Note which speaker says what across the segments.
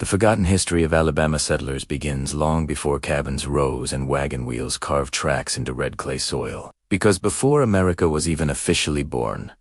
Speaker 1: The forgotten history of Alabama settlers begins long before cabins rose and wagon wheels carved tracks into red clay soil. Because before America was even officially born,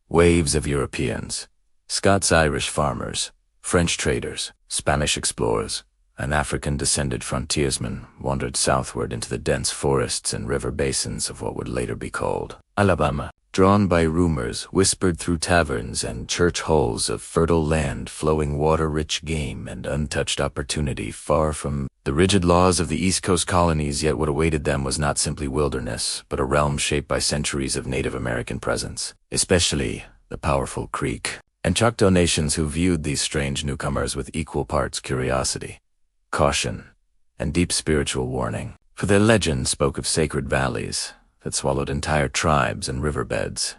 Speaker 1: waves of Europeans, Scots-Irish farmers, French traders, Spanish explorers, and African-descended frontiersmen wandered southward into the dense forests and river basins of what would later be called Alabama. Drawn by rumors whispered through taverns and church halls of fertile land, flowing water-rich game, and untouched opportunity far from the rigid laws of the East Coast colonies, yet what awaited them was not simply wilderness, but a realm shaped by centuries of Native American presence, especially the powerful Creek and Choctaw nations who viewed these strange newcomers with equal parts curiosity, caution, and deep spiritual warning. For their legend spoke of sacred valleys that swallowed entire tribes and riverbeds,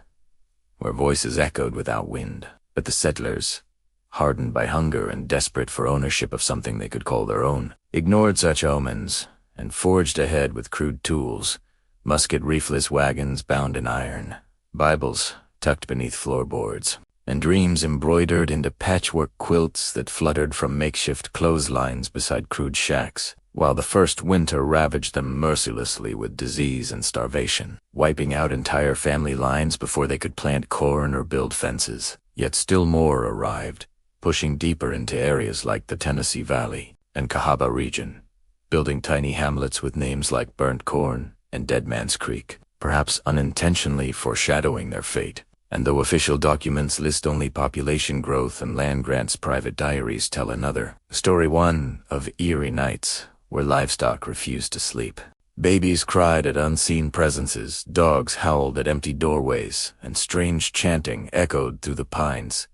Speaker 1: where voices echoed without wind. But the settlers, hardened by hunger and desperate for ownership of something they could call their own, ignored such omens and forged ahead with crude tools, musket-reefless wagons bound in iron, Bibles tucked beneath floorboards, and dreams embroidered into patchwork quilts that fluttered from makeshift clotheslines beside crude shacks, while the first winter ravaged them mercilessly with disease and starvation, wiping out entire family lines before they could plant corn or build fences. Yet still more arrived, pushing deeper into areas like the Tennessee Valley and Cahaba region, building tiny hamlets with names like Burnt Corn and Dead Man's Creek, perhaps unintentionally foreshadowing their fate. And though official documents list only population growth and land grants, private diaries tell another story, one of eerie nights where livestock refused to sleep. Babies cried at unseen presences, dogs howled at empty doorways, and strange chanting echoed through the pines.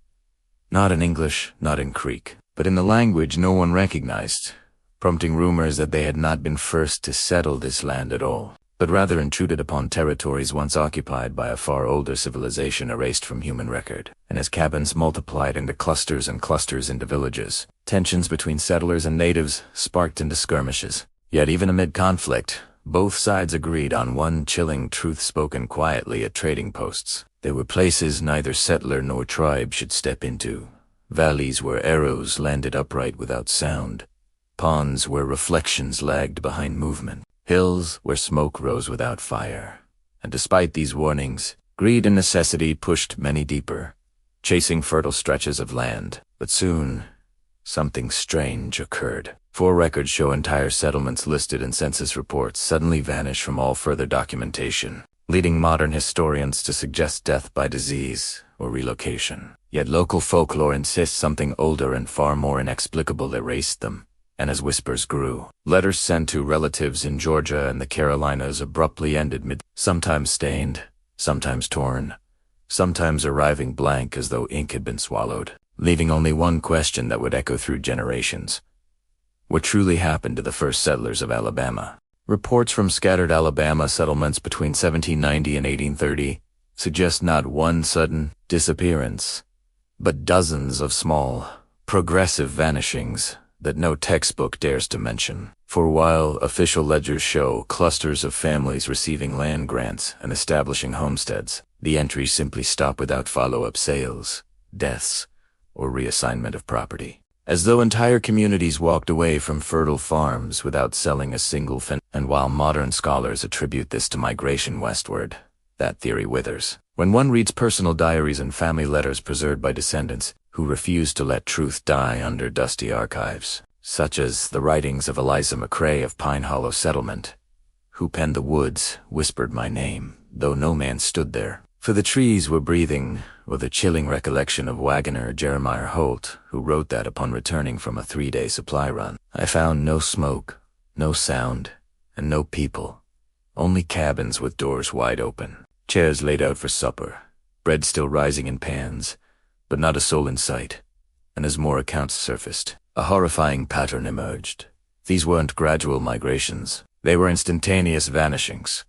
Speaker 1: Not in English, not in Creek, but in the language no one recognized, prompting rumors that they had not been first to settle this land at all, but rather intruded upon territories once occupied by a far older civilization erased from human record. And as cabins multiplied into clusters and clusters into villages, tensions between settlers and natives sparked into skirmishes. Yet even amid conflict, both sides agreed on one chilling truth spoken quietly at trading posts. There were places neither settler nor tribe should step into, valleys where arrows landed upright without sound, ponds where reflections lagged behind movement, hills where smoke rose without fire. And despite these warnings, greed and necessity pushed many deeper, chasing fertile stretches of land. But soon, something strange occurred. 4 records show entire settlements listed in census reports suddenly vanish from all further documentation, leading modern historians to suggest death by disease or relocation. Yet local folklore insists something older and far more inexplicable erased them. And as whispers grew, letters sent to relatives in Georgia and the Carolinas abruptly ended sometimes stained, sometimes torn, sometimes arriving blank as though ink had been swallowed, leaving only one question that would echo through generations. What truly happened to the first settlers of Alabama? Reports from scattered Alabama settlements between 1790 and 1830 suggest not one sudden disappearance, but dozens of small, progressive vanishings that no textbook dares to mention. For while official ledgers show clusters of families receiving land grants and establishing homesteads, the entries simply stop without follow-up sales, deaths, or reassignment of property. As though entire communities walked away from fertile farms without selling a single fence. And while modern scholars attribute this to migration westward, that theory withers. When one reads personal diaries and family letters preserved by descendants who refuse to let truth die under dusty archives, such as the writings of Eliza McCrae of Pine Hollow Settlement, who penned "The woods whispered my name, though no man stood there, for the trees were breathing," or the chilling recollection of wagoner Jeremiah Holt, who wrote that upon returning from a 3-day supply run, "I found no smoke, no sound, and no people, only cabins with doors wide open, chairs laid out for supper, bread still rising in pans, but not a soul in sight." And as more accounts surfaced, a horrifying pattern emerged. These weren't gradual migrations. They were instantaneous vanishings,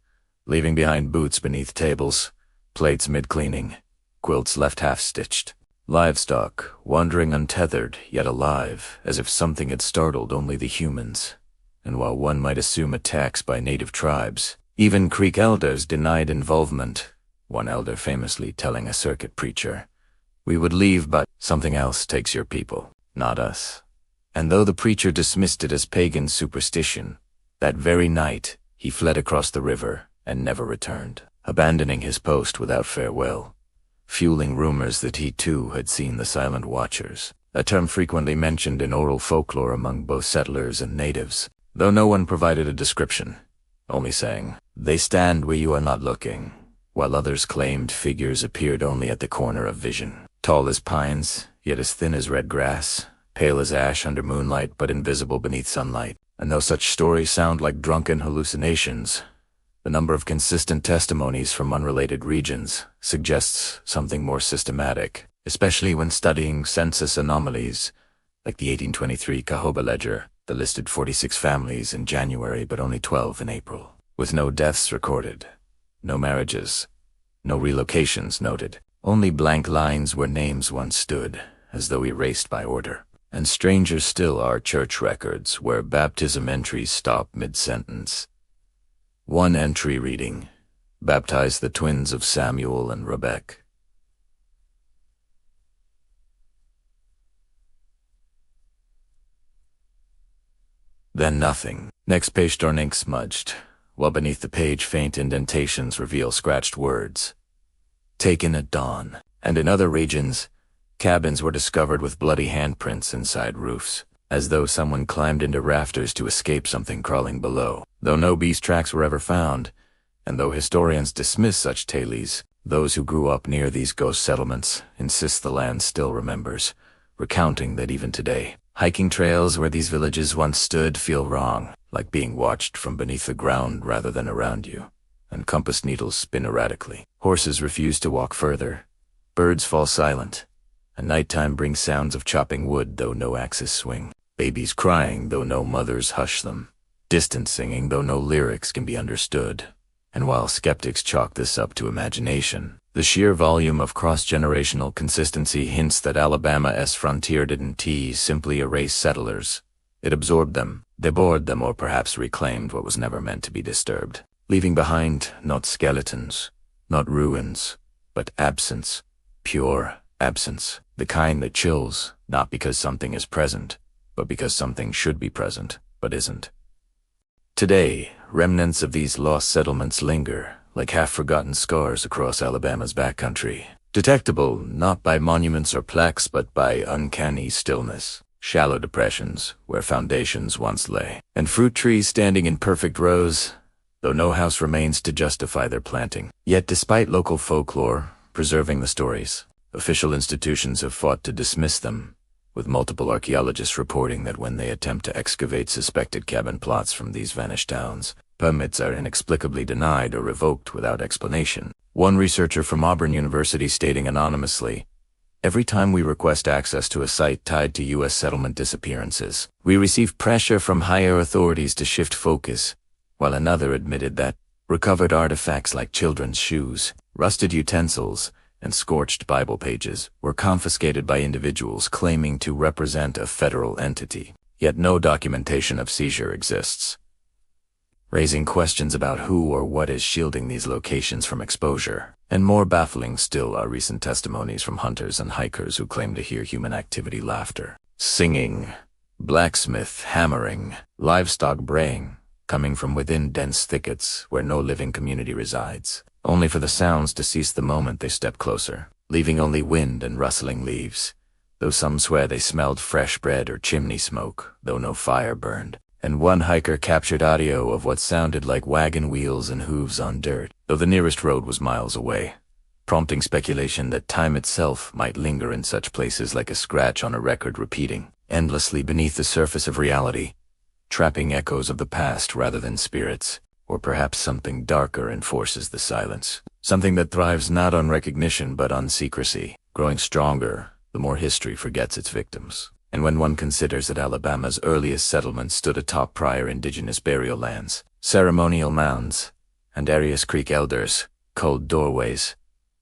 Speaker 1: leaving behind boots beneath tables, plates mid-cleaning, quilts left half-stitched, livestock wandering untethered yet alive, as if something had startled only the humans. And while one might assume attacks by native tribes, even Creek elders denied involvement, one elder famously telling a circuit preacher, "We would leave, but something else takes your people, not us." And though the preacher dismissed it as pagan superstition, that very night he fled across the river and never returned, abandoning his post without farewell, fueling rumors that he too had seen the Silent Watchers, a term frequently mentioned in oral folklore among both settlers and natives, though no one provided a description, only saying, "They stand where you are not looking," while others claimed figures appeared only at the corner of vision, tall as pines, yet as thin as red grass, pale as ash under moonlight but invisible beneath sunlight. And though such stories sound like drunken hallucinations, the number of consistent testimonies from unrelated regions suggests something more systematic, especially when studying census anomalies, like the 1823 Cahoba ledger that listed 46 families in January but only 12 in April, with no deaths recorded, no marriages, no relocations noted, only blank lines where names once stood, as though erased by order. And stranger still are church records where baptism entries stop mid-sentence. One entry reading, "Baptize the twins of Samuel and Rebekah." Then nothing. Next page darn ink smudged, while beneath the page faint indentations reveal scratched words. "Taken at dawn." And in other regions, cabins were discovered with bloody handprints inside roofs, as though someone climbed into rafters to escape something crawling below. Though no beast tracks were ever found, and though historians dismiss such tales, those who grew up near these ghost settlements insist the land still remembers, recounting that even today, hiking trails where these villages once stood feel wrong, like being watched from beneath the ground rather than around you, and compass needles spin erratically. Horses refuse to walk further, birds fall silent, and nighttime brings sounds of chopping wood though no axes swing, babies crying though no mothers hush them, distant singing though no lyrics can be understood. And while skeptics chalk this up to imagination, the sheer volume of cross-generational consistency hints that Alabama's frontier didn't simply erase settlers. It absorbed them, devoured them, or perhaps reclaimed what was never meant to be disturbed, leaving behind not skeletons, not ruins, but absence, pure absence, the kind that chills, not because something is present, but because something should be present, but isn't. Today, remnants of these lost settlements linger, like half-forgotten scars across Alabama's backcountry, detectable not by monuments or plaques but by uncanny stillness, shallow depressions where foundations once lay, and fruit trees standing in perfect rows, though no house remains to justify their planting. Yet despite local folklore preserving the stories, official institutions have fought to dismiss them, with multiple archaeologists reporting that when they attempt to excavate suspected cabin plots from these vanished towns, permits are inexplicably denied or revoked without explanation. One researcher from Auburn University stating anonymously, "Every time we request access to a site tied to U.S. settlement disappearances, we receive pressure from higher authorities to shift focus," while another admitted that recovered artifacts like children's shoes, rusted utensils, and scorched Bible pages were confiscated by individuals claiming to represent a federal entity, yet no documentation of seizure exists, raising questions about who or what is shielding these locations from exposure. And more baffling still are recent testimonies from hunters and hikers who claim to hear human activity, laughter, singing, blacksmith hammering, livestock braying, coming from within dense thickets where no living community resides, only for the sounds to cease the moment they step closer, leaving only wind and rustling leaves, though some swear they smelled fresh bread or chimney smoke, though no fire burned. And one hiker captured audio of what sounded like wagon wheels and hooves on dirt, though the nearest road was miles away, prompting speculation that time itself might linger in such places like a scratch on a record repeating endlessly beneath the surface of reality, trapping echoes of the past rather than spirits. Or perhaps something darker enforces the silence, something that thrives not on recognition but on secrecy, growing stronger the more history forgets its victims. And when one considers that Alabama's earliest settlements stood atop prior indigenous burial lands, ceremonial mounds, and Arias Creek elders, cold doorways,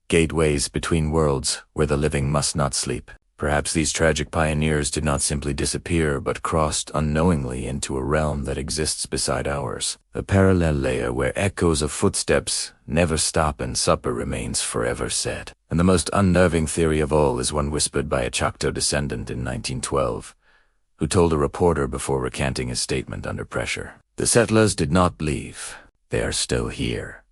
Speaker 1: gateways between worlds where the living must not sleep, perhaps these tragic pioneers did not simply disappear but crossed unknowingly into a realm that exists beside ours, a parallel layer where echoes of footsteps never stop and supper remains forever said. And the most unnerving theory of all is one whispered by a Choctaw descendant in 1912, who told a reporter before recanting his statement under pressure. The settlers did not leave. They are still here.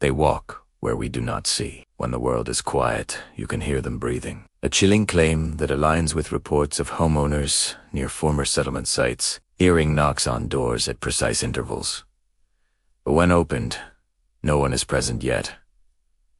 Speaker 1: They walk where we do not see. When the world is quiet, you can hear them breathing. A chilling claim that aligns with reports of homeowners near former settlement sites, hearing knocks on doors at precise intervals. But when opened, no one is present yet.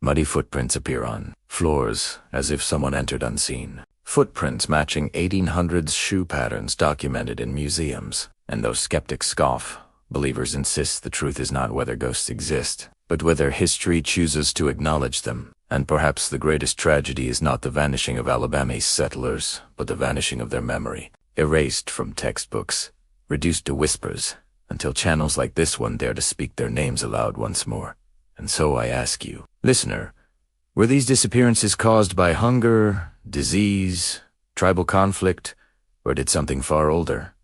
Speaker 1: Muddy footprints appear on floors as if someone entered unseen. Footprints matching 1800s shoe patterns documented in museums. And though skeptics scoff, believers insist the truth is not whether ghosts exist, but whether history chooses to acknowledge them. And perhaps the greatest tragedy is not the vanishing of Alabama's settlers, but the vanishing of their memory. Erased from textbooks, reduced to whispers, until channels like this one dare to speak their names aloud once more. And so I ask you, listener, were these disappearances caused by hunger, disease, tribal conflict, or did something far older,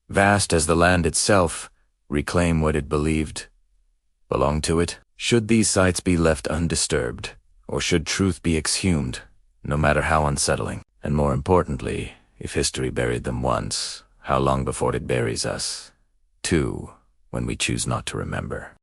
Speaker 1: vast as the land itself, reclaim what it believed belonged to it? Should these sites be left undisturbed, or should truth be exhumed, no matter how unsettling? And more importantly, if history buried them once, how long before it buries us? Two, when we choose not to remember.